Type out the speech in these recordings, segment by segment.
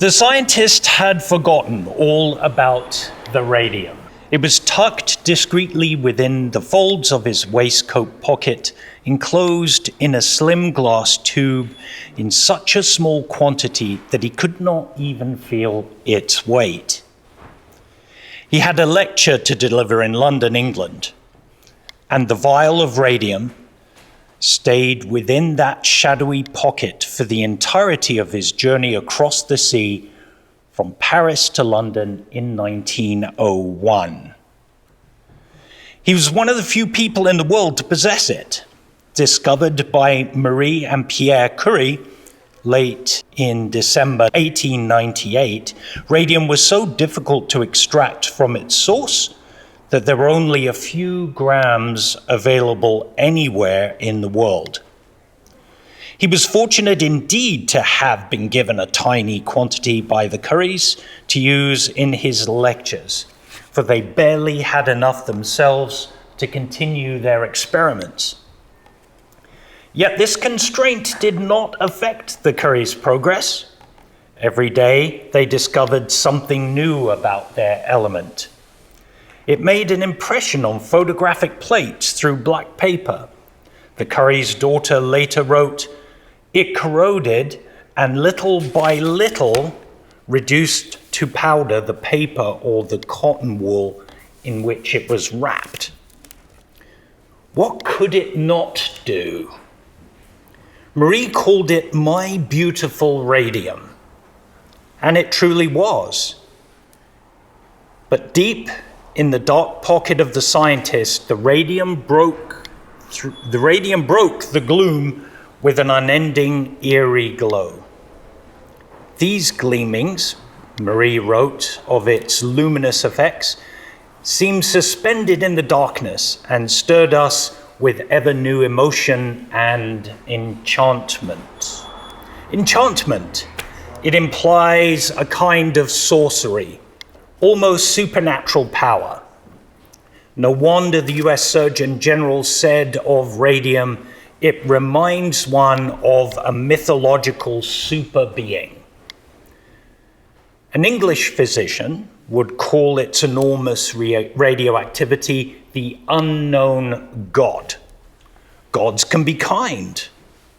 The scientist had forgotten all about the radium. It was tucked discreetly within the folds of his waistcoat pocket, enclosed in a slim glass tube in such a small quantity that he could not even feel its weight. He had a lecture to deliver in London, England, and the vial of radium stayed within that shadowy pocket for the entirety of his journey across the sea from Paris to London in 1901. He was one of the few people in the world to possess it. Discovered by Marie and Pierre Curie late in December 1898, radium was so difficult to extract from its source that there were only a few grams available anywhere in the world. He was fortunate indeed to have been given a tiny quantity by the Curies to use in his lectures, for they barely had enough themselves to continue their experiments. Yet this constraint did not affect the Curies' progress. Every day they discovered something new about their element. It made an impression on photographic plates through black paper. The Curie's daughter later wrote, "It corroded and little by little reduced to powder the paper or the cotton wool in which it was wrapped." What could it not do? Marie called it "my beautiful radium," and it truly was. But deep in the dark pocket of the scientist, the radium broke the gloom with an unending, eerie glow. These gleamings, Marie wrote of its luminous effects, seemed suspended in the darkness and stirred us with ever new emotion and enchantment. Enchantment, it implies a kind of sorcery, almost supernatural power. No wonder the US Surgeon General said of radium, it reminds one of a mythological super being. An English physician would call its enormous radioactivity the unknown God. Gods can be kind,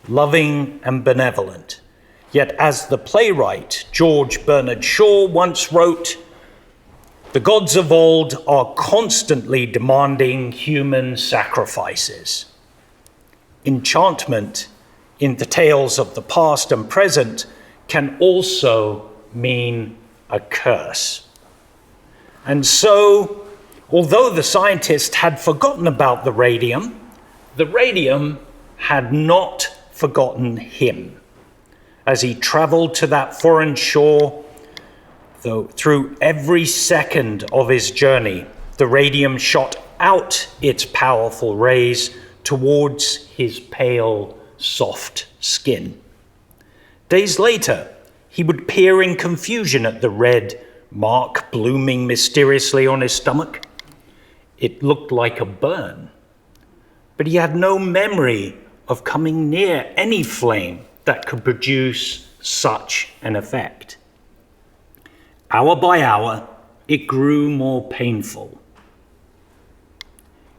loving, and benevolent. Yet as the playwright George Bernard Shaw once wrote, the gods of old are constantly demanding human sacrifices. Enchantment in the tales of the past and present can also mean a curse. And so, although the scientist had forgotten about the radium had not forgotten him. As he traveled to that foreign shore, though through every second of his journey, the radium shot out its powerful rays towards his pale, soft skin. Days later, he would peer in confusion at the red mark blooming mysteriously on his stomach. It looked like a burn, but he had no memory of coming near any flame that could produce such an effect. Hour by hour, it grew more painful.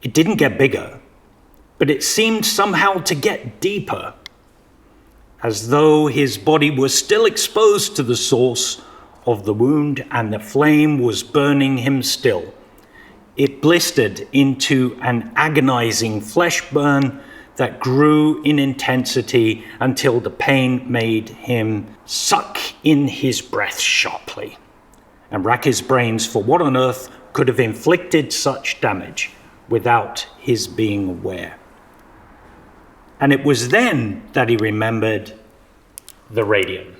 It didn't get bigger, but it seemed somehow to get deeper, as though his body was still exposed to the source of the wound and the flame was burning him still. It blistered into an agonizing flesh burn that grew in intensity until the pain made him suck in his breath sharply and rack his brains for what on earth could have inflicted such damage without his being aware. And it was then that he remembered the radium.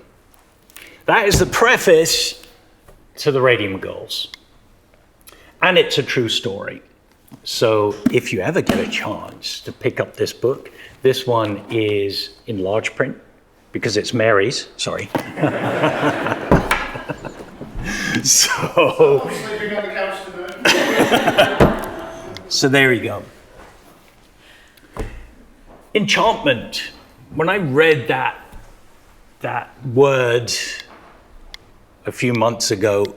That is the preface to the Radium Girls. And it's a true story. So if you ever get a chance to pick up this book, this one is in large print because it's Mary's, sorry. So, sleeping on the couch today. So there you go. Enchantment. When I read that word a few months ago,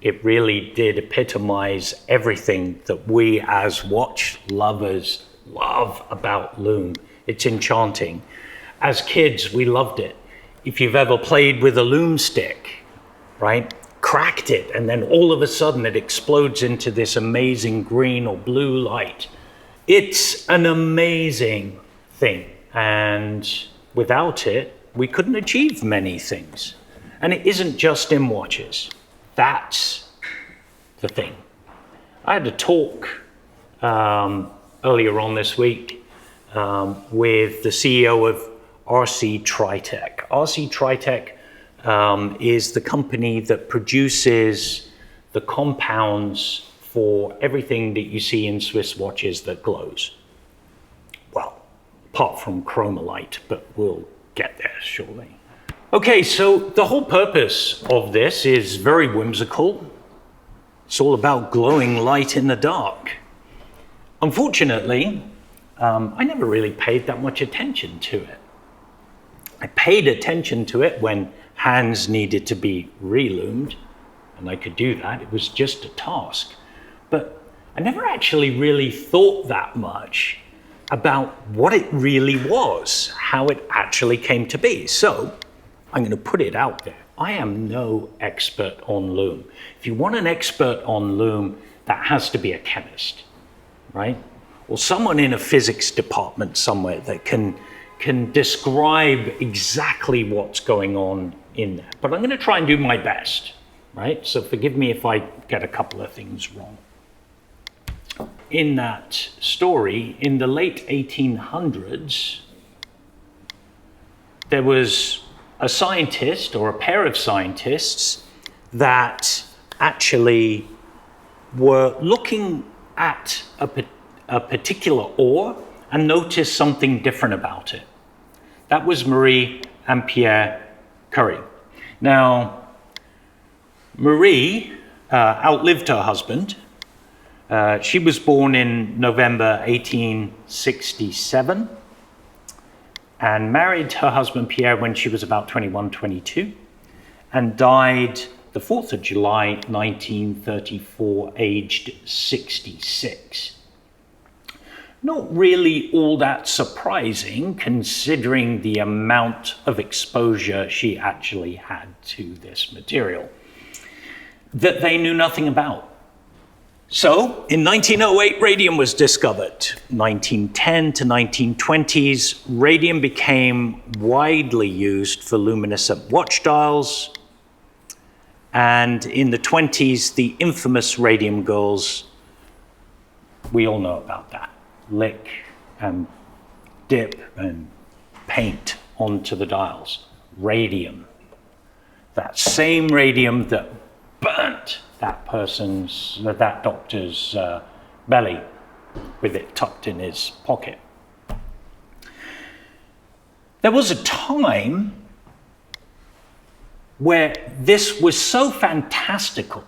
it really did epitomize everything that we as watch lovers love about Lume. It's enchanting. As kids, we loved it. If you've ever played with a Lume stick, right? Cracked it, and then all of a sudden it explodes into this amazing green or blue light. It's an amazing thing, and without it, we couldn't achieve many things. And it isn't just in watches. That's the thing. I had a talk earlier on this week with the CEO of RC Tritec. RC Tritec is the company that produces the compounds for everything that you see in Swiss watches that glows. Well, apart from Chromalite, but we'll get there shortly. Okay, so the whole purpose of this is very whimsical. It's all about glowing light in the dark. Unfortunately, I never really paid that much attention to it. I paid attention to it when hands needed to be re-lumed, and I could do that. It was just a task. But I never actually really thought that much about what it really was, how it actually came to be. So I'm going to put it out there. I am no expert on Lume. If you want an expert on Lume, that has to be a chemist, right? Or someone in a physics department somewhere that can describe exactly what's going on in there. But I'm going to try and do my best, right? So forgive me if I get a couple of things wrong. In that story, in the late 1800s, there was a scientist or a pair of scientists that actually were looking at a particular ore and noticed something different about it. That was Marie and Pierre Curie. Now, Marie outlived her husband. She was born in November 1867 and married her husband Pierre when she was about 21, 22, and died the 4th of July, 1934, aged 66. Not really all that surprising, considering the amount of exposure she actually had to this material that they knew nothing about. So, in 1908, radium was discovered. 1910 to 1920s, radium became widely used for luminescent watch dials. And in the 20s, the infamous Radium Girls, we all know about that. Lick and dip and paint onto the dials. Radium. That same radium that burnt that doctor's belly with it tucked in his pocket. There was a time where this was so fantastical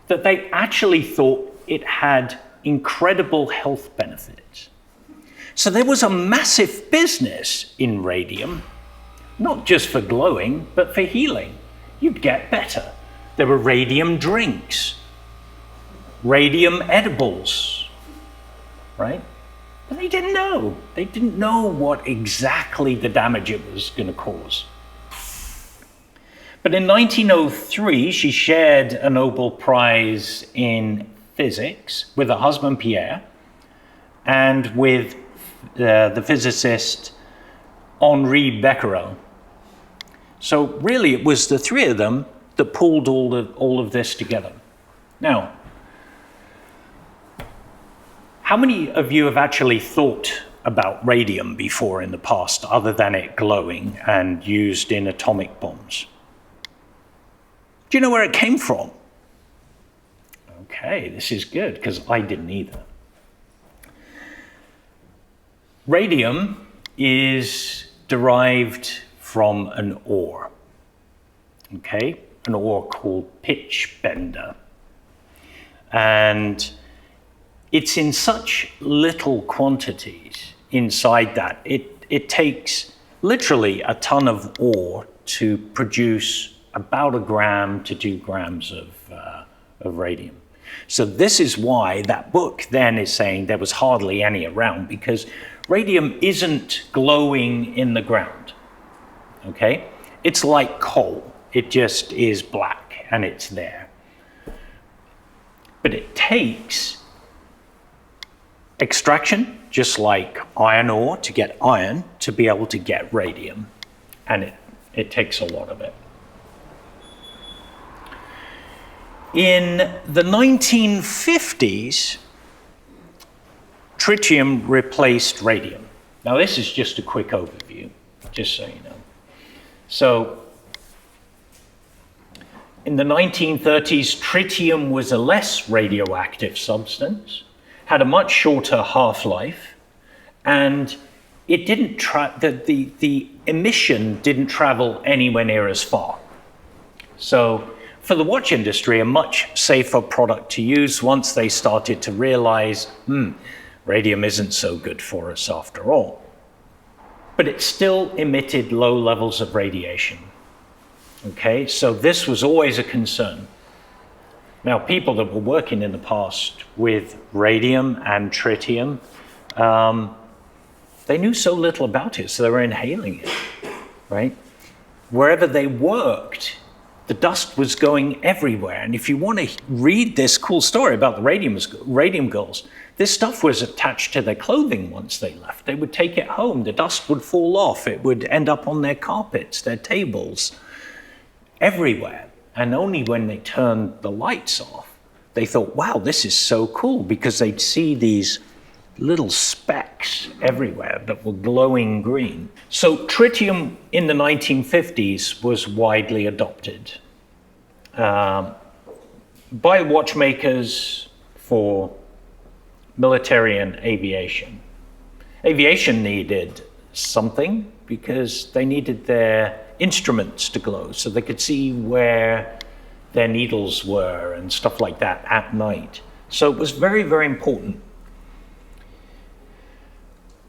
that they actually thought it had incredible health benefits. So there was a massive business in radium, not just for glowing, but for healing. You'd get better. There were radium drinks, radium edibles, right? But they didn't know. They didn't know what exactly the damage it was going to cause. But in 1903, she shared a Nobel Prize in physics with her husband Pierre and with the physicist Henri Becquerel. So really it was the three of them that pulled all of this together. Now, how many of you have actually thought about radium before in the past, other than it glowing and used in atomic bombs? Do you know where it came from? Okay, this is good, because I didn't either. Radium is derived from an ore, okay? An ore called pitch bender. And it's in such little quantities inside that it takes literally a ton of ore to produce about 1 gram to 2 grams of radium. So this is why that book then is saying there was hardly any around, because radium isn't glowing in the ground, okay? It's like coal. It just is black and it's there. But it takes extraction, just like iron ore, to get iron, to be able to get radium. And it takes a lot of it. In the 1950s, tritium replaced radium. Now this is just a quick overview, just so you know. So in the 1930s, tritium was a less radioactive substance, had a much shorter half-life, and it didn't the emission didn't travel anywhere near as far. So for the watch industry, a much safer product to use once they started to realize, radium isn't so good for us after all. But it still emitted low levels of radiation. Okay, so this was always a concern. Now, people that were working in the past with radium and tritium, they knew so little about it, so they were inhaling it, right? Wherever they worked, the dust was going everywhere. And if you want to read this cool story about the Radium Girls, this stuff was attached to their clothing once they left. They would take it home. The dust would fall off. It would end up on their carpets, their tables, everywhere. And only when they turned the lights off, they thought, wow, this is so cool, because they'd see these little specks everywhere that were glowing green. So tritium in the 1950s was widely adopted by watchmakers for military and aviation. Aviation needed something because they needed their instruments to glow so they could see where their needles were and stuff like that at night. So it was very, very important.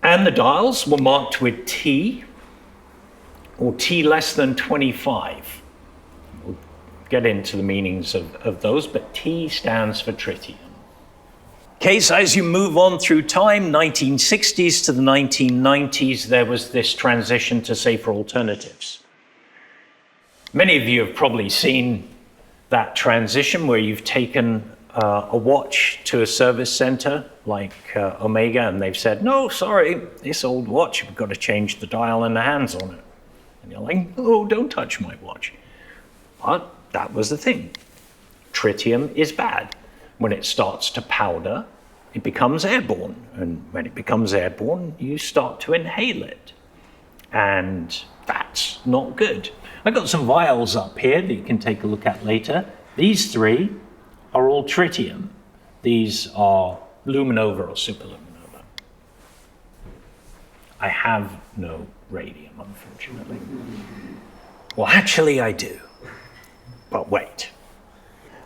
And the dials were marked with T, or T less than 25. We'll get into the meanings of those, but T stands for tritium. Okay, so as you move on through time, 1960s to the 1990s, there was this transition to safer alternatives. Many of you have probably seen that transition where you've taken a watch to a service center like Omega, and they've said, no, sorry, this old watch, we've got to change the dial and the hands on it. And you're like, oh, don't touch my watch. But that was the thing. Tritium is bad. When it starts to powder, it becomes airborne. And when it becomes airborne, you start to inhale it. And that's not good. I've got some vials up here that you can take a look at later. These 3 are all tritium. These are Luminova or SuperLuminova. I have no radium, unfortunately. Well, actually I do, but wait.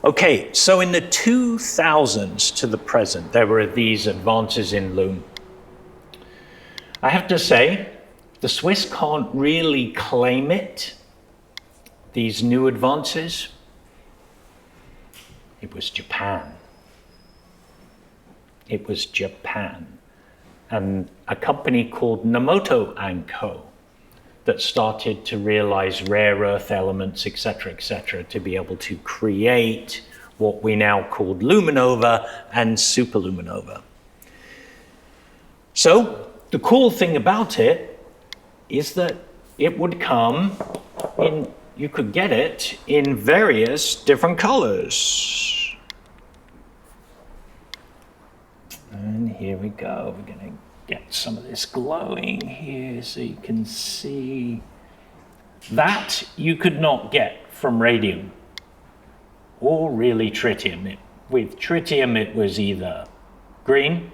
Okay, so in the 2000s to the present, there were these advances in Lume. I have to say, the Swiss can't really claim it, these new advances. It was Japan. It was Japan. And a company called Nemoto & Co. that started to realize rare earth elements, et cetera, to be able to create what we now call Luminova and SuperLuminova. So the cool thing about it is that it would come in, you could get it in various different colors. And here we go. We're going to get some of this glowing here so you can see. That you could not get from radium or really tritium. With tritium, it was either green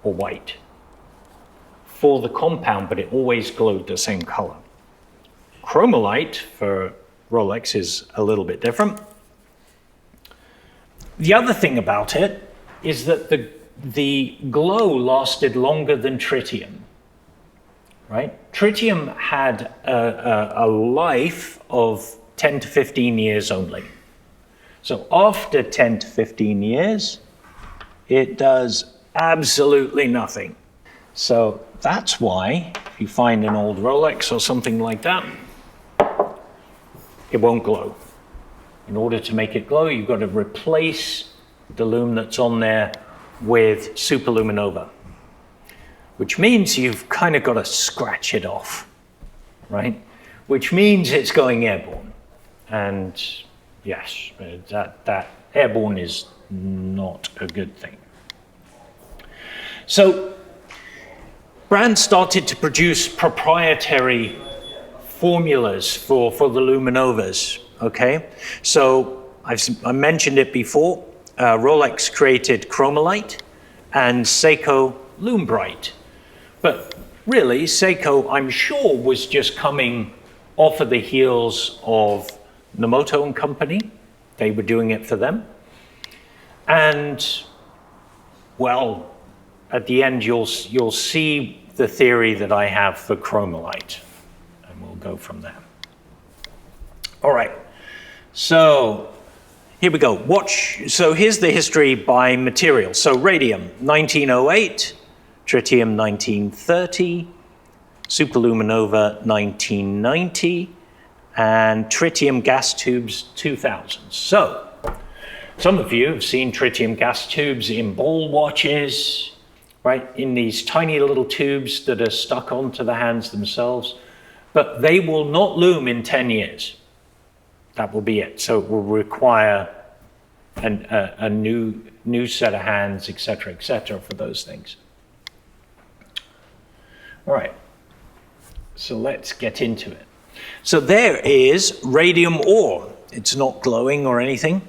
or white for the compound, but it always glowed the same color. Chromalite for Rolex is a little bit different. The other thing about it is that the glow lasted longer than tritium, right? Tritium had a life of 10 to 15 years only. So after 10 to 15 years, it does absolutely nothing. So that's why if you find an old Rolex or something like that, it won't glow. In order to make it glow, you've got to replace the lume that's on there with SuperLuminova, which means you've kind of got to scratch it off, right? Which means it's going airborne. And yes, that airborne is not a good thing. So brands started to produce proprietary formulas for the Luminovas, okay? So I mentioned it before. Rolex created Chromalite and Seiko LumiBrite. But really, Seiko, I'm sure, was just coming off of the heels of Nemoto and Company. They were doing it for them. And, well, at the end, you'll see the theory that I have for Chromalite. And we'll go from there. All right. So here we go. So here's the history by material. So radium, 1908. Tritium, 1930. SuperLuminova, 1990. And tritium gas tubes, 2000. So some of you have seen tritium gas tubes in ball watches, right? In these tiny little tubes that are stuck onto the hands themselves. But they will not lume in 10 years. That will be it. So it will require a new set of hands, et cetera, for those things. All right. So let's get into it. So there is radium ore. It's not glowing or anything,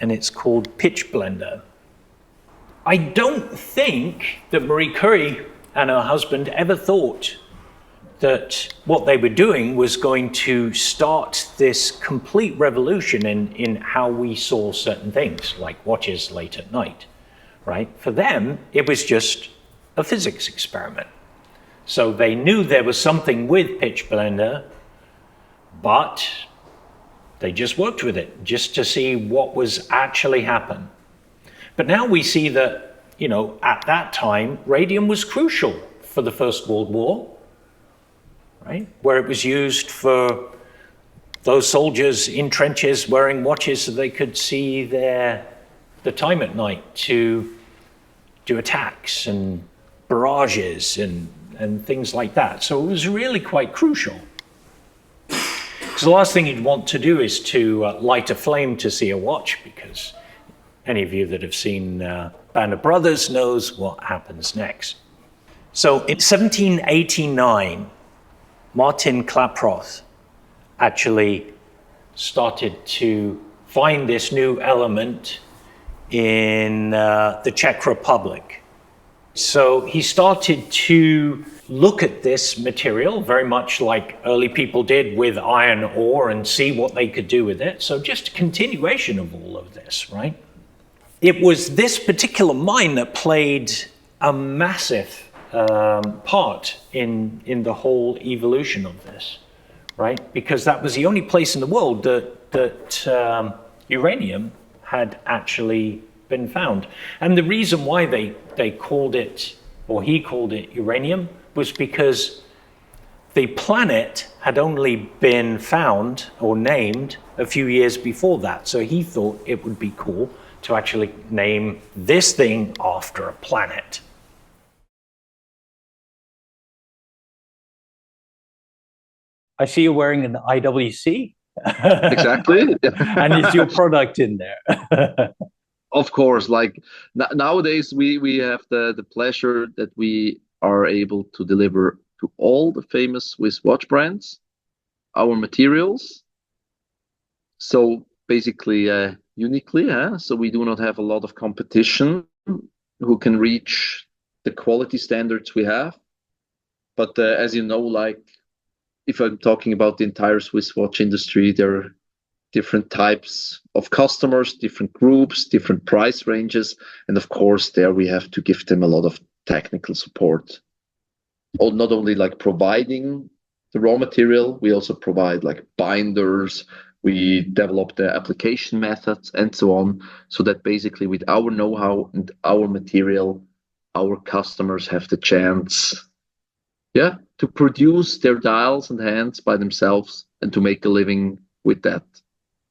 and it's called pitch blender. I don't think that Marie Curie and her husband ever thought that what they were doing was going to start this complete revolution in how we saw certain things, like watches late at night, right? For them, it was just a physics experiment. So they knew there was something with pitch blender, but they just worked with it just to see what was actually happening. But now we see that, you know, at that time, radium was crucial for the First World War, right? Where it was used for those soldiers in trenches wearing watches so they could see the time at night to do attacks and barrages and things like that. So it was really quite crucial. Because the last thing you'd want to do is to light a flame to see a watch, because any of you that have seen Band of Brothers knows what happens next. So in 1789, Martin Klaproth actually started to find this new element in the Czech Republic. So he started to look at this material very much like early people did with iron ore and see what they could do with it. So just a continuation of all of this, right? It was this particular mine that played a massive part in the whole evolution of this, right? Because that was the only place in the world that uranium had actually been found. And the reason why they called it, or he called it uranium, was because the planet had only been found or named a few years before that. So he thought it would be cool to actually name this thing after a planet. I see you're wearing an IWC. Exactly. And is your product in there? Of course, like nowadays we have the pleasure that we are able to deliver to all the famous Swiss watch brands our materials. So basically uniquely, so we do not have a lot of competition who can reach the quality standards we have. But as you know, like if I'm talking about the entire Swiss watch industry, there are different types of customers, different groups, different price ranges. And of course, there we have to give them a lot of technical support. Or not only like providing the raw material. We also provide like binders. We develop the application methods and so on, so that basically with our know-how and our material, our customers have the chance, to produce their dials and hands by themselves and to make a living with that.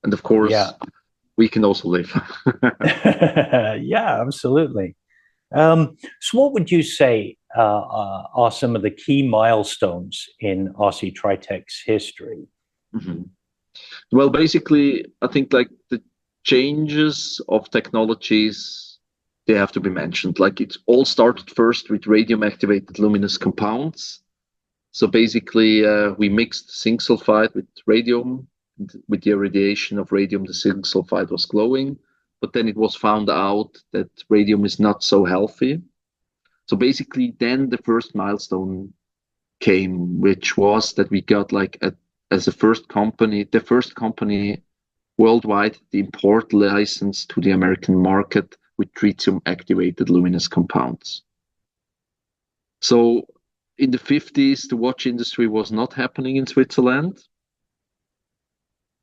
And of course, we can also live. Yeah, absolutely. So what would you say are some of the key milestones in RC Tritec's history? Mm-hmm. Well, basically, I think like the changes of technologies, they have to be mentioned. Like it all started first with radium-activated luminous compounds. So basically, we mixed zinc sulfide with radium. With the irradiation of radium, the zinc sulfide was glowing. But then it was found out that radium is not so healthy. So basically, then the first milestone came, which was that we got like as the first company worldwide, the import license to the American market with tritium activated luminous compounds. So in the 50s, the watch industry was not happening in Switzerland,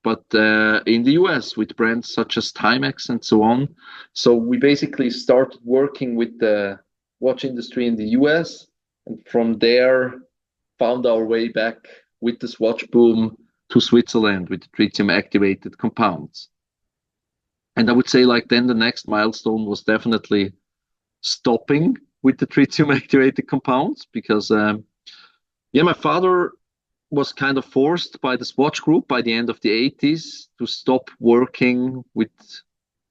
but in the US with brands such as Timex and so on. So we basically started working with the watch industry in the US, and from there found our way back with this watch boom to Switzerland with the tritium activated compounds. And I would say like then the next milestone was definitely stopping with the tritium activated compounds, because my father was kind of forced by the Swatch Group by the end of the 80s to stop working with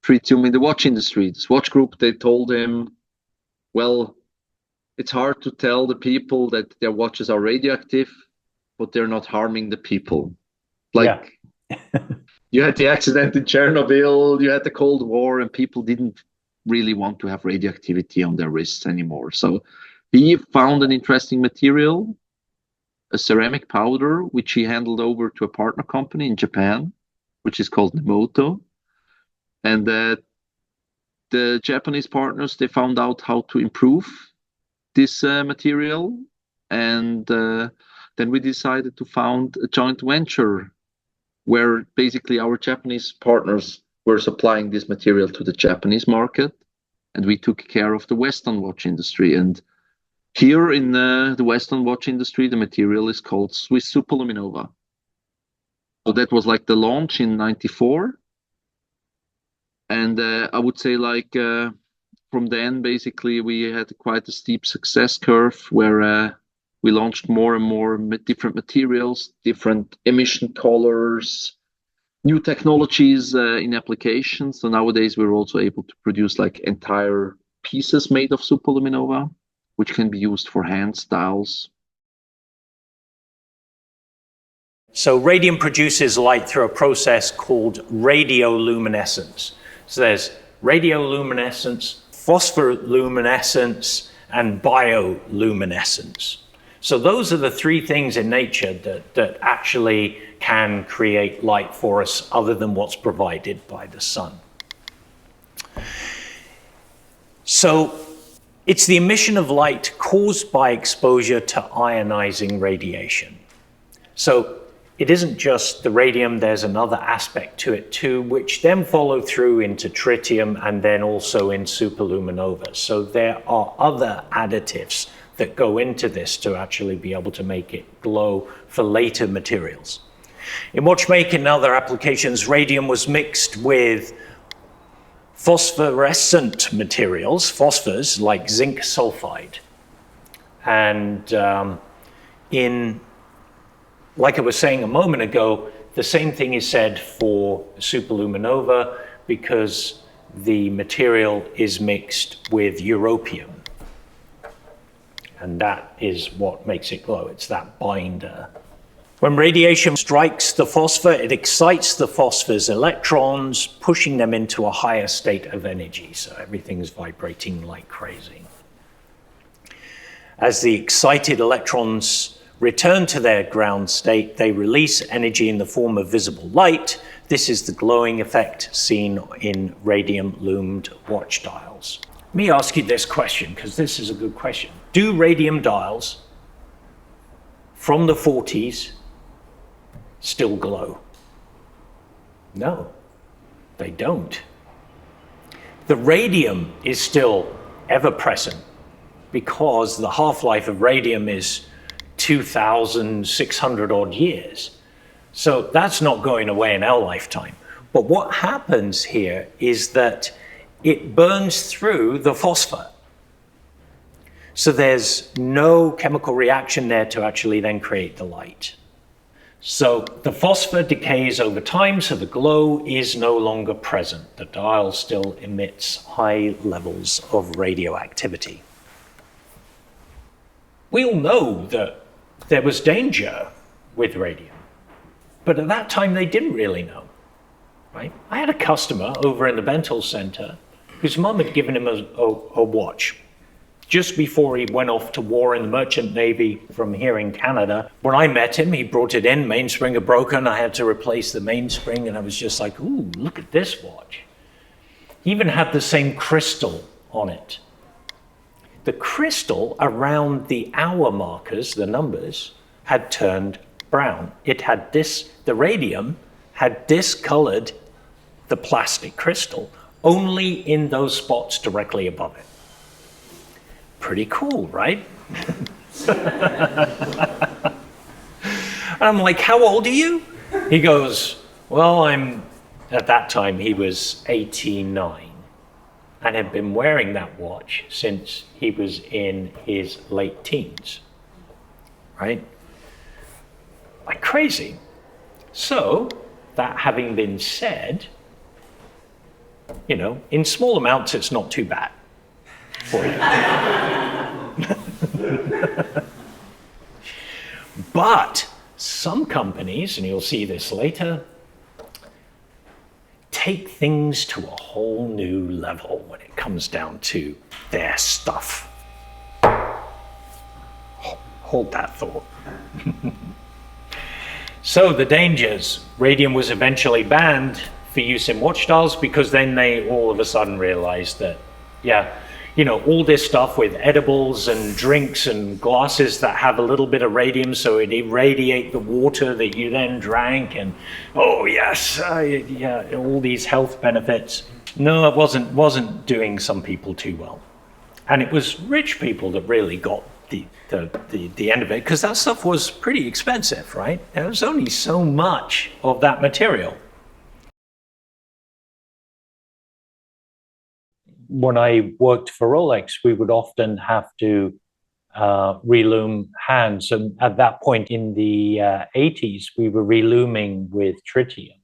tritium in the watch industry. The Swatch Group, they told him, well, it's hard to tell the people that their watches are radioactive, but they're not harming the people. Like, you had the accident in Chernobyl, you had the Cold War, and people didn't really want to have radioactivity on their wrists anymore. So he found an interesting material, a ceramic powder, which he handed over to a partner company in Japan, which is called Nemoto. And the Japanese partners, they found out how to improve this material. And then we decided to found a joint venture where basically our Japanese partners were supplying this material to the Japanese market, and we took care of the Western watch industry. And here in the Western watch industry, the material is called Swiss SuperLuminova. So that was like the launch in '94. And I would say like from then, basically, we had quite a steep success curve where we launched more and more different materials, different emission colors, new technologies in applications. So nowadays, we're also able to produce like entire pieces made of SuperLuminova, which can be used for hand styles. So radium produces light through a process called radio-luminescence. So there's radio-luminescence, phosphorescence, and bioluminescence. So those are the three things in nature that actually can create light for us other than what's provided by the sun. So it's the emission of light caused by exposure to ionizing radiation. So it isn't just the radium, there's another aspect to it too, which then follow through into tritium and then also in superluminovas. So there are other additives that go into this to actually be able to make it glow for later materials. In watchmaking and other applications, radium was mixed with phosphorescent materials, phosphors, like zinc sulfide. And like I was saying a moment ago, the same thing is said for superluminova because the material is mixed with europium. And that is what makes it glow. It's that binder. When radiation strikes the phosphor, it excites the phosphor's electrons, pushing them into a higher state of energy. So everything's vibrating like crazy. As the excited electrons return to their ground state, they release energy in the form of visible light. This is the glowing effect seen in radium-lumed watch dials. Let me ask you this question, because this is a good question. Do radium dials from the 40s still glow? No, they don't. The radium is still ever present because the half-life of radium is 2,600 odd years. So that's not going away in our lifetime. But what happens here is that it burns through the phosphor. So there's no chemical reaction there to actually then create the light. So the phosphor decays over time, so the glow is no longer present. The dial still emits high levels of radioactivity. We all know that there was danger with radium, but at that time they didn't really know, right? I had a customer over in the Bentel Center whose mum had given him a watch just before he went off to war in the Merchant Navy from here in Canada. When I met him, he brought it in, mainspring had broken, I had to replace the mainspring, and I was just like, ooh, look at this watch. He even had the same crystal on it. The crystal around the hour markers, the numbers, had turned brown. It had the radium had discolored the plastic crystal, only in those spots directly above it. Pretty cool, right? And I'm like, how old are you? He goes, well, at that time he was 89 and had been wearing that watch since he was in his late teens, right? Like crazy. So, that having been said, in small amounts it's not too bad for you. But some companies, and you'll see this later, take things to a whole new level when it comes down to their stuff. Hold that thought. So the dangers. Radium was eventually banned for use in watch dials because then they all of a sudden realized that, all this stuff with edibles and drinks and glasses that have a little bit of radium, so it irradiate the water that you then drank, and all these health benefits. No, it wasn't doing some people too well, and it was rich people that really got the end of it, because that stuff was pretty expensive, right? There was only so much of that material. When I worked for Rolex, we would often have to relume hands. And at that point in the 80s, we were reluming with tritium.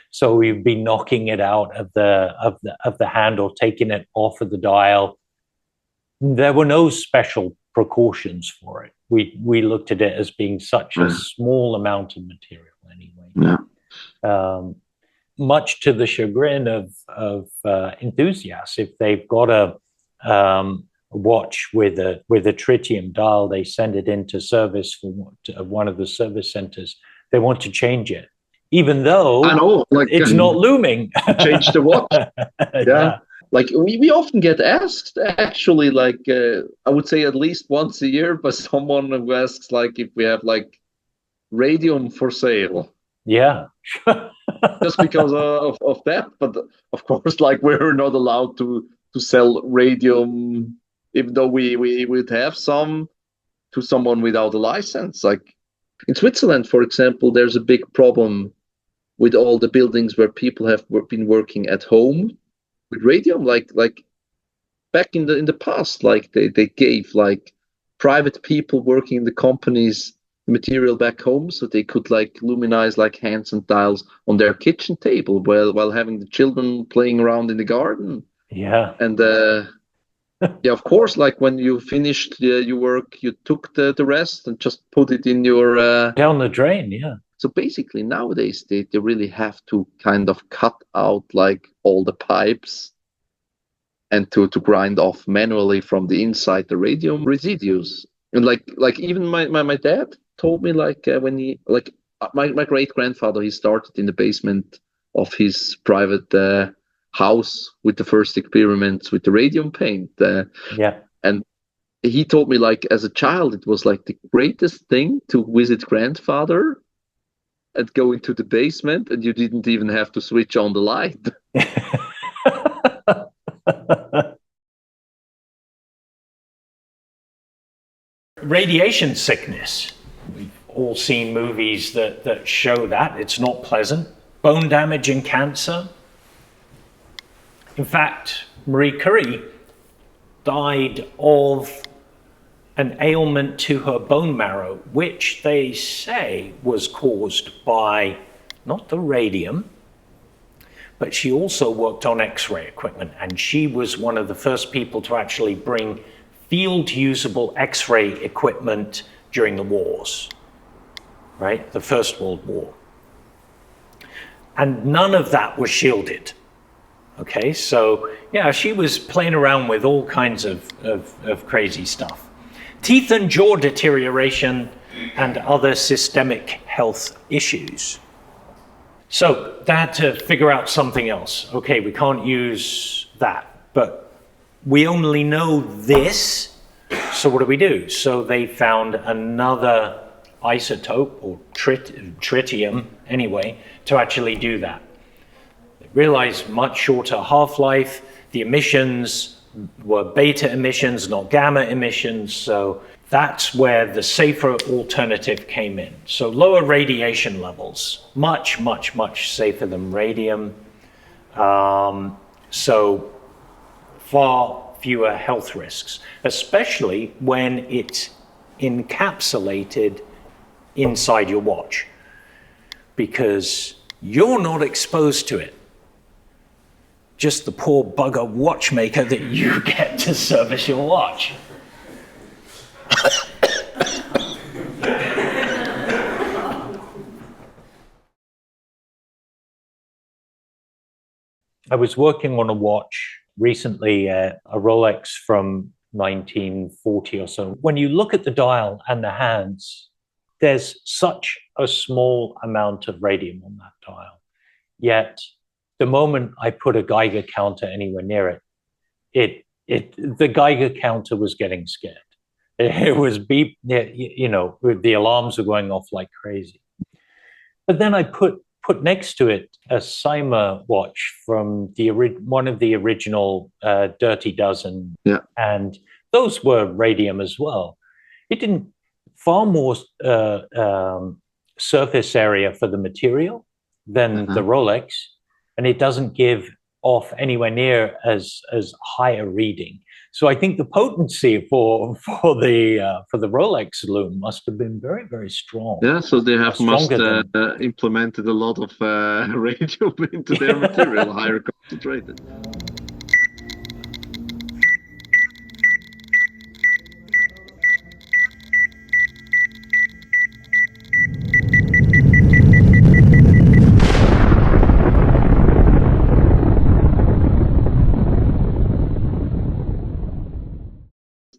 So we'd be knocking it out of the handle, taking it off of the dial. There were no special precautions for it. We looked at it as being such a small amount of material anyway. Yeah. Much to the chagrin of enthusiasts, if they've got a watch with a tritium dial, they send it into service for one of the service centers. They want to change it, even though it's not luming. Change the watch. Yeah. Like we often get asked, actually, I would say at least once a year, by someone who asks if we have radium for sale. Yeah. Just because of that, but of course, we're not allowed to sell radium, even though we would have some, to someone without a license. Like in Switzerland, for example, there's a big problem with all the buildings where people have been working at home with radium. Like back in the past, they gave private people working in the companies material back home, so they could luminize hands and dials on their kitchen table while having the children playing around in the garden. Yeah. And of course, when you finished your work, you took the rest and just put it in your down the drain. Yeah. So basically nowadays they really have to kind of cut out all the pipes and to grind off manually from the inside the radium residues. And even my dad told me when he my great grandfather, he started in the basement of his private house with the first experiments with the radium paint. Yeah. And he told me, like, as a child, it was like the greatest thing to visit grandfather and go into the basement, and you didn't even have to switch on the light. Radiation sickness. We've all seen movies that show that. It's not pleasant. Bone damage and cancer. In fact, Marie Curie died of an ailment to her bone marrow, which they say was caused by not the radium, but she also worked on X-ray equipment, and she was one of the first people to actually bring field-usable X-ray equipment during the wars, right? The First World War. And none of that was shielded. Okay, so yeah, she was playing around with all kinds of crazy stuff. Teeth and jaw deterioration and other systemic health issues. So they had to figure out something else. Okay, we can't use that, but we only know this, so what do? So they found another isotope, or tritium anyway, to actually do that. They realized much shorter half-life. The emissions were beta emissions, not gamma emissions, so that's where the safer alternative came in. So lower radiation levels, much, much, much safer than radium. So far fewer health risks, especially when it's encapsulated inside your watch, because you're not exposed to it. Just the poor bugger watchmaker that you get to service your watch. I was working on a watch recently, a Rolex from 1940 or so. When you look at the dial and the hands, there's such a small amount of radium on that dial. Yet, the moment I put a Geiger counter anywhere near it, the Geiger counter was getting scared. It was beep, you know, the alarms were going off like crazy. But then I put next to it a Cyma watch from one of the original Dirty Dozen. Yeah. And those were radium as well. It didn't, far more surface area for the material than the Rolex, and it doesn't give off anywhere near as high a reading. So I think the potency for the Rolex lume must have been very, very strong. Yeah, so they must implemented a lot of radium into their material, higher concentrated.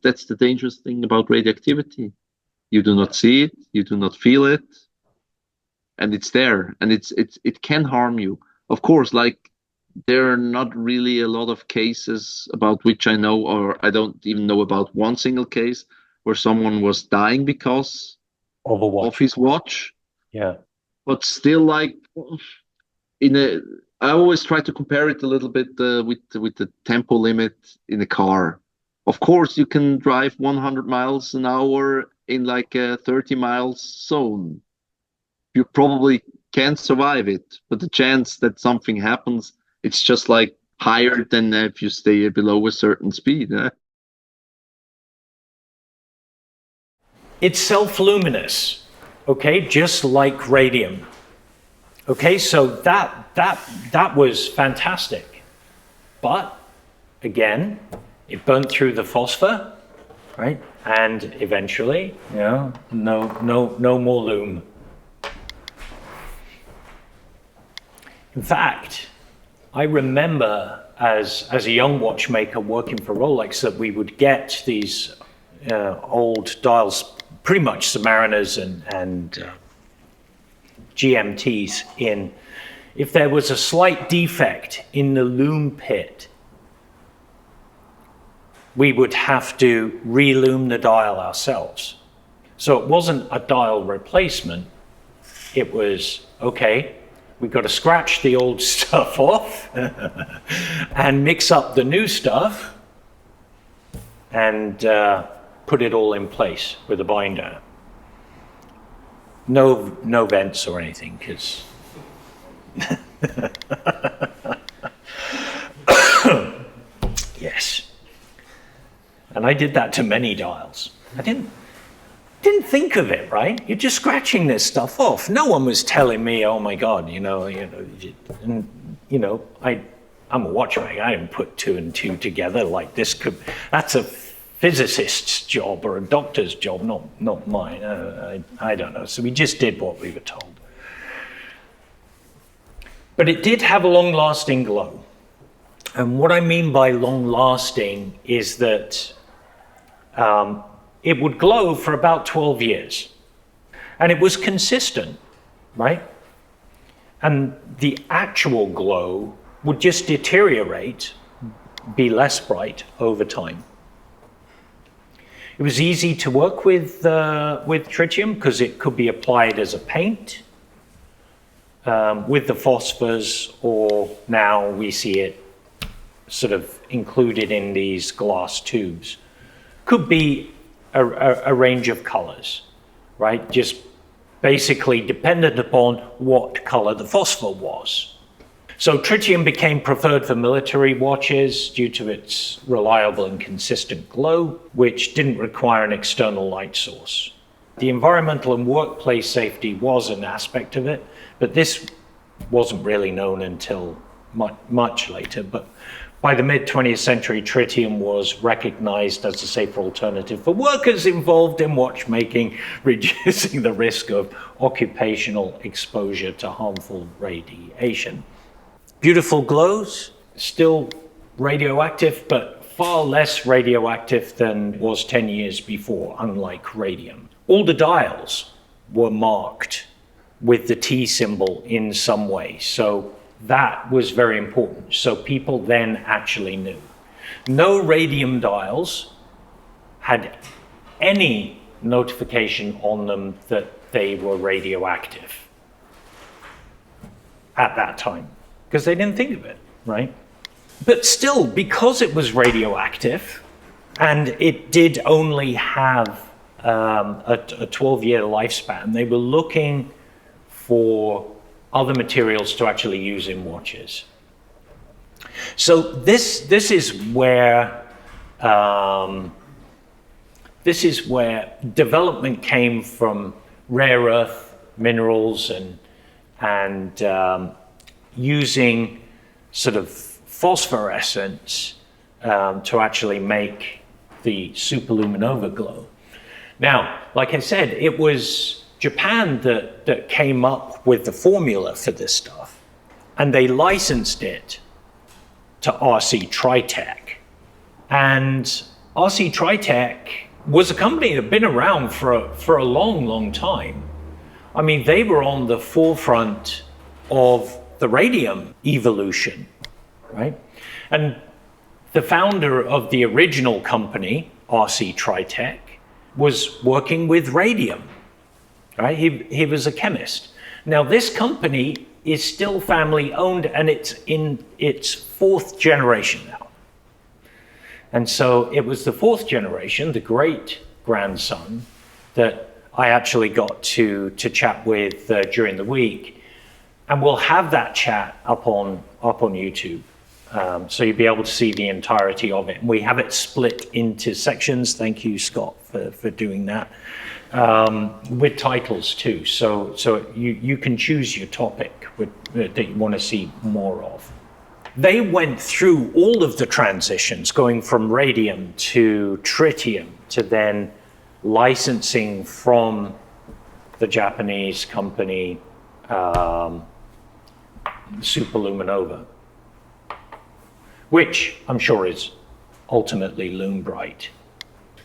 That's the dangerous thing about radioactivity. You do not see it, you do not feel it, and it's there, and it can harm you. Of course, like, there are not really a lot of cases about which I know, or I don't even know about one single case where someone was dying because of his watch. Yeah. But still, like, I always try to compare it a little bit with the tempo limit in a car. Of course, you can drive 100 miles an hour in like a 30 miles zone. You probably can survive it, but the chance that something happens, it's just like higher than if you stay below a certain speed. It's self-luminous, okay, just like radium. Okay, so that was fantastic. But again, it burned through the phosphor, right? And eventually, you know, no more lume. In fact, I remember as a young watchmaker working for Rolex that we would get these old dials, pretty much Submariners and GMTs in. If there was a slight defect in the lume pit, we would have to relume the dial ourselves. So it wasn't a dial replacement. It was, okay, we've got to scratch the old stuff off and mix up the new stuff and put it all in place with a binder. No vents or anything, because yes. And I did that to many dials. I didn't think of it, right? You're just scratching this stuff off. No one was telling me, oh my God, I'm a watchmaker. I didn't put two and two together like this that's a physicist's job or a doctor's job, not mine. I don't know. So we just did what we were told. But it did have a long-lasting glow. And what I mean by long-lasting is that it would glow for about 12 years. And it was consistent, right? And the actual glow would just deteriorate, be less bright over time. It was easy to work with tritium because it could be applied as a paint with the phosphors, or now we see it sort of included in these glass tubes. Could be a range of colors, right? Just basically dependent upon what color the phosphor was. So tritium became preferred for military watches due to its reliable and consistent glow, which didn't require an external light source. The environmental and workplace safety was an aspect of it, but this wasn't really known until much later. But by the mid-20th century, tritium was recognized as a safer alternative for workers involved in watchmaking, reducing the risk of occupational exposure to harmful radiation. Beautiful glows, still radioactive, but far less radioactive than was 10 years before, unlike radium. All the dials were marked with the T symbol in some way, so that was very important. So people then actually knew. No radium dials had any notification on them that they were radioactive at that time, because they didn't think of it, right? But still, because it was radioactive and it did only have a 12-year lifespan, they were looking for other materials to actually use in watches. So this is where development came from rare earth minerals and using sort of phosphorescence to actually make the SuperLuminova glow. Now, like I said, it was Japan that came up with the formula for this stuff, and they licensed it to RC Tritec. And RC Tritec was a company that had been around for a long, long time. I mean, they were on the forefront of the radium evolution, right? And the founder of the original company, RC Tritec, was working with radium. Right? He was a chemist. Now, this company is still family owned, and it's in its fourth generation now. And so it was the fourth generation, the great grandson, that I actually got to chat with during the week. And we'll have that chat up on YouTube. So you'll be able to see the entirety of it. And we have it split into sections. Thank you, Scott, for doing that. With titles too, so you can choose your topic that you want to see more of. They went through all of the transitions, going from radium to tritium to then licensing from the Japanese company SuperLuminova, which I'm sure is ultimately LumiBrite.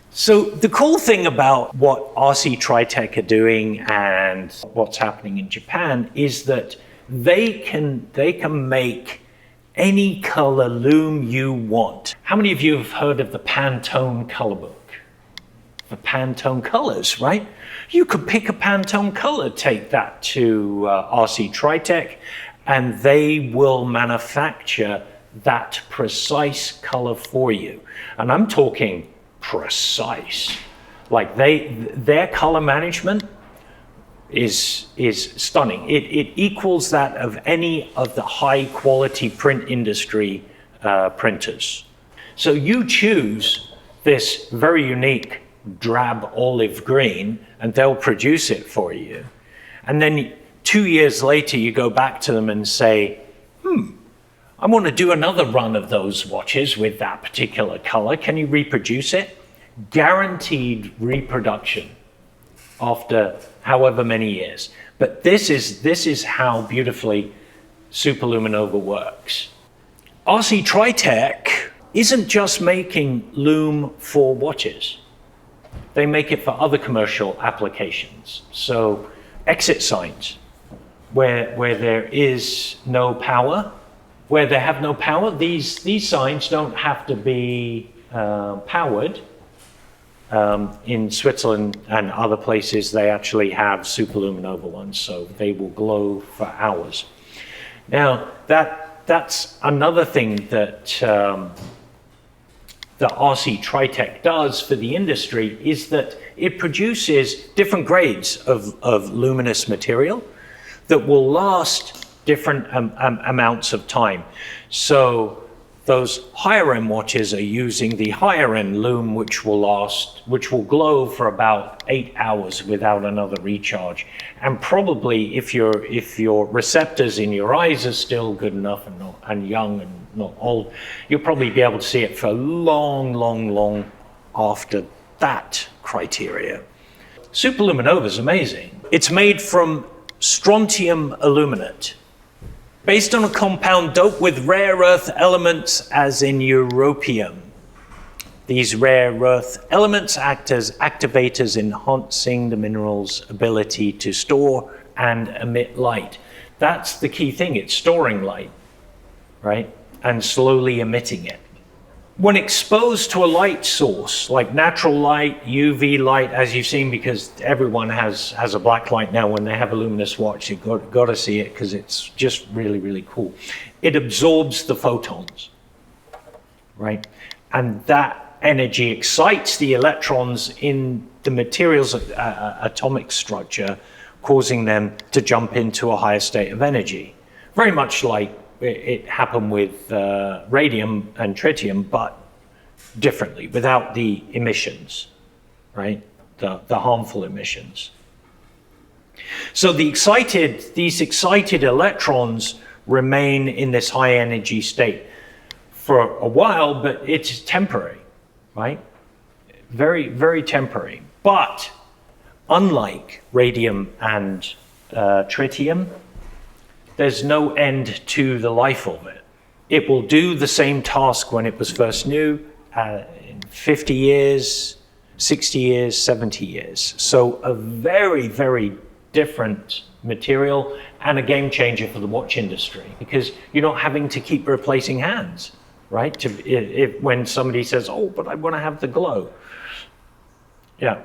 So the cool thing about what RC Tritec are doing and what's happening in Japan is that they can make any color lume you want. How many of you have heard of the Pantone color book? The Pantone colors, right? You could pick a Pantone color, take that to RC Tritec, and they will manufacture that precise color for you. And I'm talking precise. Like their color management is stunning. It equals that of any of the high quality print industry printers. So you choose this very unique drab olive green and they'll produce it for you. And then 2 years later you go back to them and say, I want to do another run of those watches with that particular color. Can you reproduce it? Guaranteed reproduction after however many years. But this is how beautifully SuperLuminova works. RC Tritec isn't just making lume for watches. They make it for other commercial applications. So exit signs, where there is no power, where they have no power, these signs don't have to be powered. In Switzerland and other places, they actually have SuperLuminova ones, so they will glow for hours. Now, that's another thing that the RC Tritec does for the industry, is that it produces different grades of luminous material that will last different amounts of time. So those higher end watches are using the higher end lume, which will glow for about 8 hours without another recharge. And probably if your receptors in your eyes are still good enough and young and not old, you'll probably be able to see it for long after that criteria. SuperLuminova is amazing. It's made from strontium aluminate, based on a compound doped with rare earth elements as in europium. These rare earth elements act as activators, enhancing the mineral's ability to store and emit light. That's the key thing, it's storing light, right? And slowly emitting it. When exposed to a light source, like natural light, UV light, as you've seen, because everyone has a black light now when they have a luminous watch, you've got to see it because it's just really cool. It absorbs the photons, right? And that energy excites the electrons in the material's atomic structure, causing them to jump into a higher state of energy. Very much like it happened with radium and tritium, but differently, without the emissions, right? The harmful emissions. So these excited electrons remain in this high energy state for a while, but it's temporary, right? Very temporary. But unlike radium and tritium, there's no end to the life of it. It will do the same task when it was first new, in 50 years, 60 years, 70 years. So a very different material and a game changer for the watch industry, because you're not having to keep replacing hands, right? When somebody says, oh, but I want to have the glow. Yeah.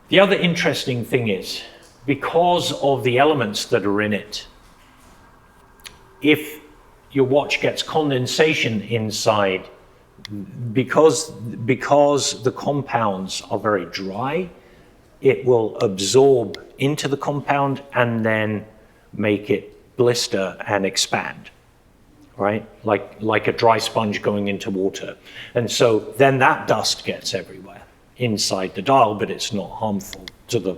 The other interesting thing is, because of the elements that are in it, if your watch gets condensation inside, because the compounds are very dry, it will absorb into the compound and then make it blister and expand, right? Like a dry sponge going into water. And so then that dust gets everywhere inside the dial, but it's not harmful to the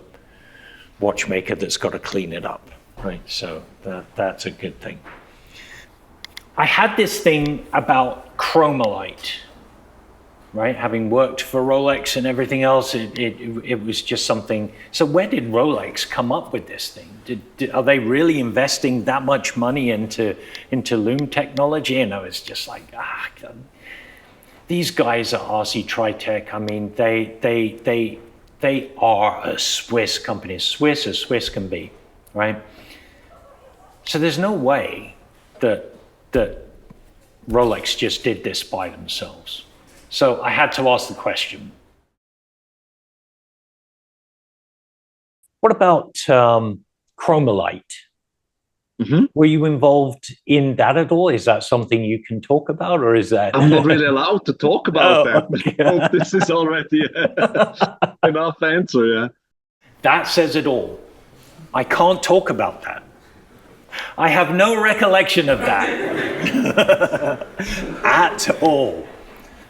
watchmaker that's got to clean it up, right? So that's a good thing. I had this thing about Chromalite, right? Having worked for Rolex and everything else, it was just something. So where did Rolex come up with this thing? Are they really investing that much money into lume technology? You know, it's just like, these guys at RC Tritec, I mean, they are a Swiss company, as Swiss can be, right? So there's no way that that Rolex just did this by themselves. So I had to ask the question, what about Chromalite? Mm-hmm. Were you involved in that at all? Is that something you can talk about, or is that... I'm not really allowed to talk about that. Okay. I hope this is already enough answer, yeah. That says it all. I can't talk about that. I have no recollection of that at all.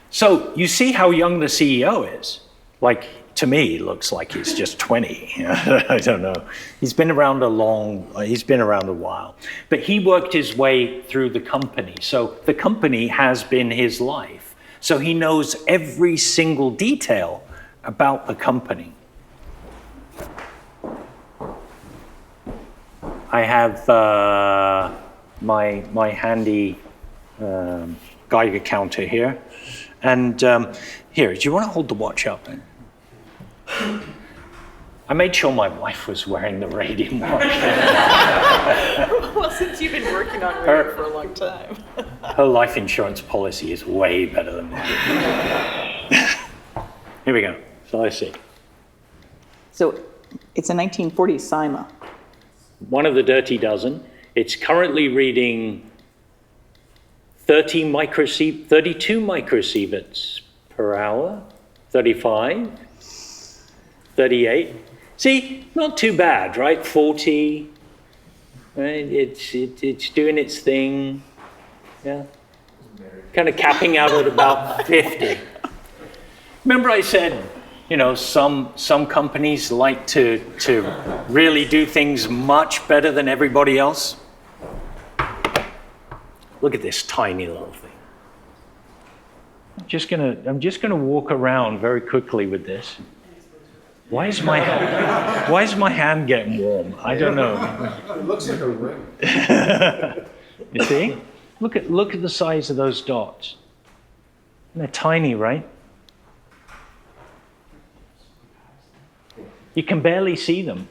So you see how young the CEO is? Like, to me, he looks like he's just 20. I don't know. He's been around a while. But he worked his way through the company. So the company has been his life. So he knows every single detail about the company. I have my handy Geiger counter here. And here, do you want to hold the watch up? I made sure my wife was wearing the Radium watch. Well, since you've been working on Radium for a long time. Her life insurance policy is way better than mine. Here we go. So let's see. So it's a 1940s Sima. One of the dirty dozen. It's currently reading 32 microsieverts per hour, 35, 38. See, not too bad, right? 40. Right? It's doing its thing. Yeah. Kind of capping out at about 50. Remember I said, some companies like to really do things much better than everybody else? Look at this tiny little thing. I'm just gonna walk around very quickly with this. Why is my hand getting warm? I don't know. It looks like a ring. You see? Look at the size of those dots. And they're tiny, right? You can barely see them.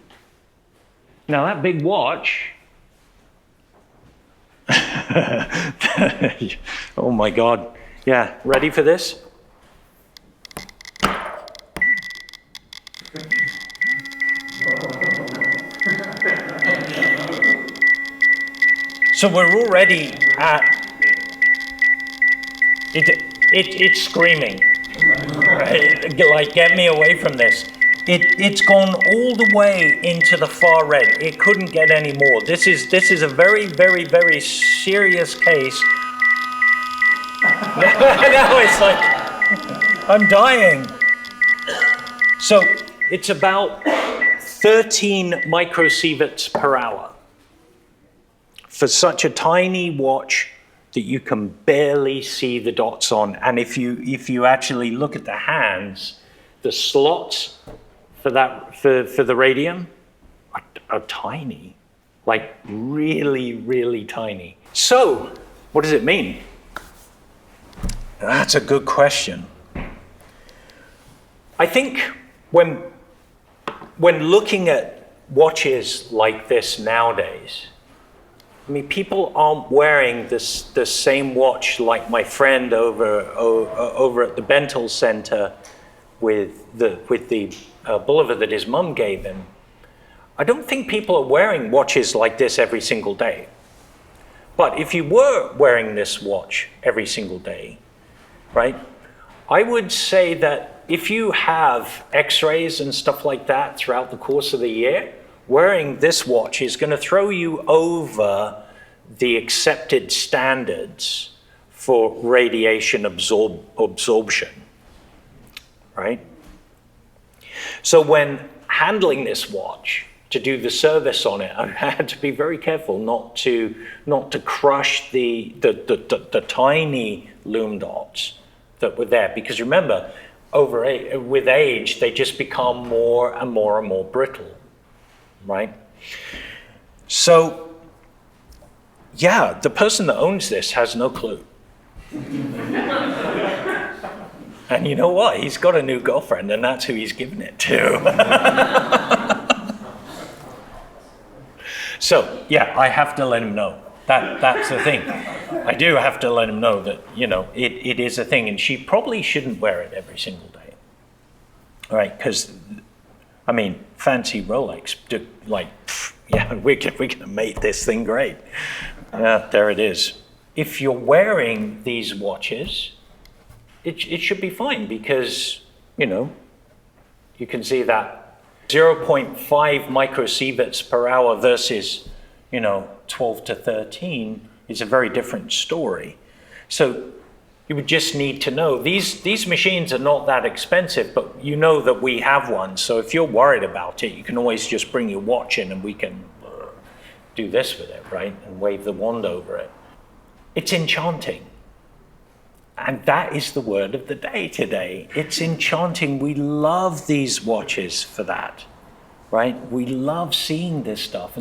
Now that big watch, oh my God. Yeah, ready for this? So we're already at, it's screaming, right? Like, get me away from this. It's gone all the way into the far red. It couldn't get any more. This is a very, very, very serious case. Now it's like, I'm dying. So it's about 13 microsieverts per hour for such a tiny watch that you can barely see the dots on. And if you actually look at the hands, the slots for the Radium are tiny, like really, really tiny. So what does it mean? That's a good question. I think when looking at watches like this nowadays, I mean, people aren't wearing the same watch like my friend over at the Bentel Center with the Bulliver that his mum gave him. I don't think people are wearing watches like this every single day. But if you were wearing this watch every single day, right, I would say that if you have X-rays and stuff like that throughout the course of the year, wearing this watch is going to throw you over the accepted standards for radiation absorption, right? So when handling this watch to do the service on it, I had to be very careful not to crush the tiny lume dots that were there, because remember, with age, they just become more and more and more brittle, right? So, yeah, the person that owns this has no clue. And you know what? He's got a new girlfriend, and that's who he's giving it to. So, yeah, I have to let him know. That's the thing. I do have to let him know that, it is a thing, and she probably shouldn't wear it every single day. All right, because, fancy Rolex, we're going to make this thing great. There it is. If you're wearing these watches, it should be fine because, you can see that 0.5 microsieverts per hour versus, 12 to 13 is a very different story. So you would just need to know, these machines are not that expensive, but you know that we have one. So if you're worried about it, you can always just bring your watch in and we can do this with it, right? And wave the wand over it. It's enchanting. And that is the word of the day today. It's enchanting. We love these watches for that, right? We love seeing this stuff.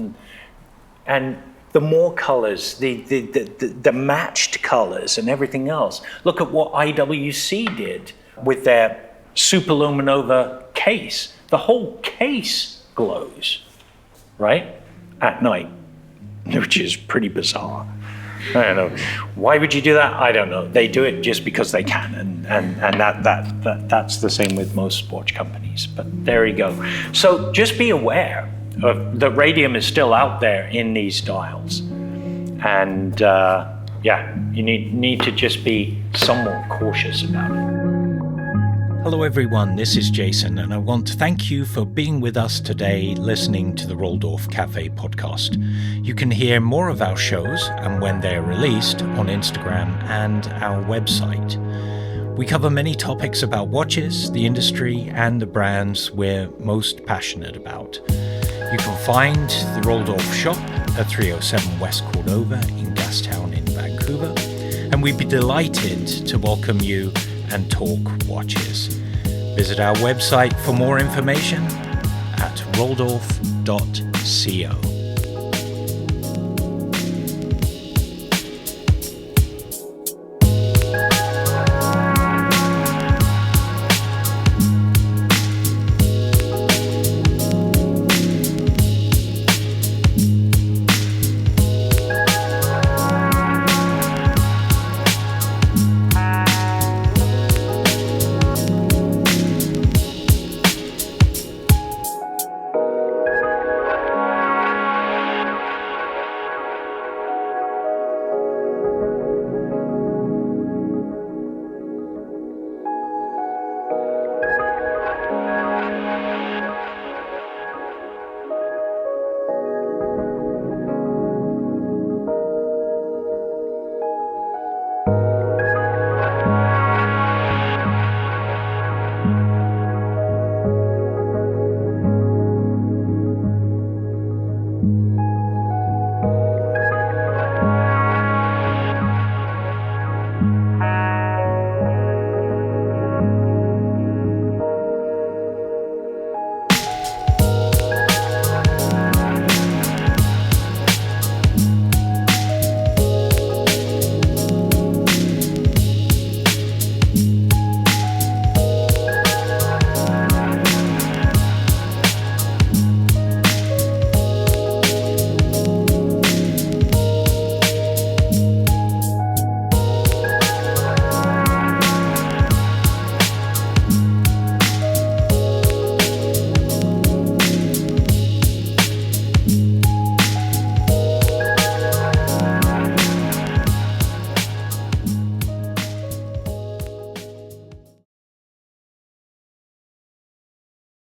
And the more colors, the matched colors and everything else. Look at what IWC did with their SuperLuminova case. The whole case glows, right? At night, which is pretty bizarre. I don't know. Why would you do that? I don't know. They do it just because they can, and that's the same with most watch companies. But there you go. So just be aware of the radium is still out there in these dials, and you need to just be somewhat cautious about it. Hello everyone, this is Jason, and I want to thank you for being with us today listening to the Roldorf Cafe Podcast. You can hear more of our shows and when they are released on Instagram and our website. We cover many topics about watches, the industry, and the brands we're most passionate about. You can find the Roldorf shop at 307 West Cordova in Gastown in Vancouver, and we'd be delighted to welcome you and talk watches. Visit our website for more information at roldorf.co.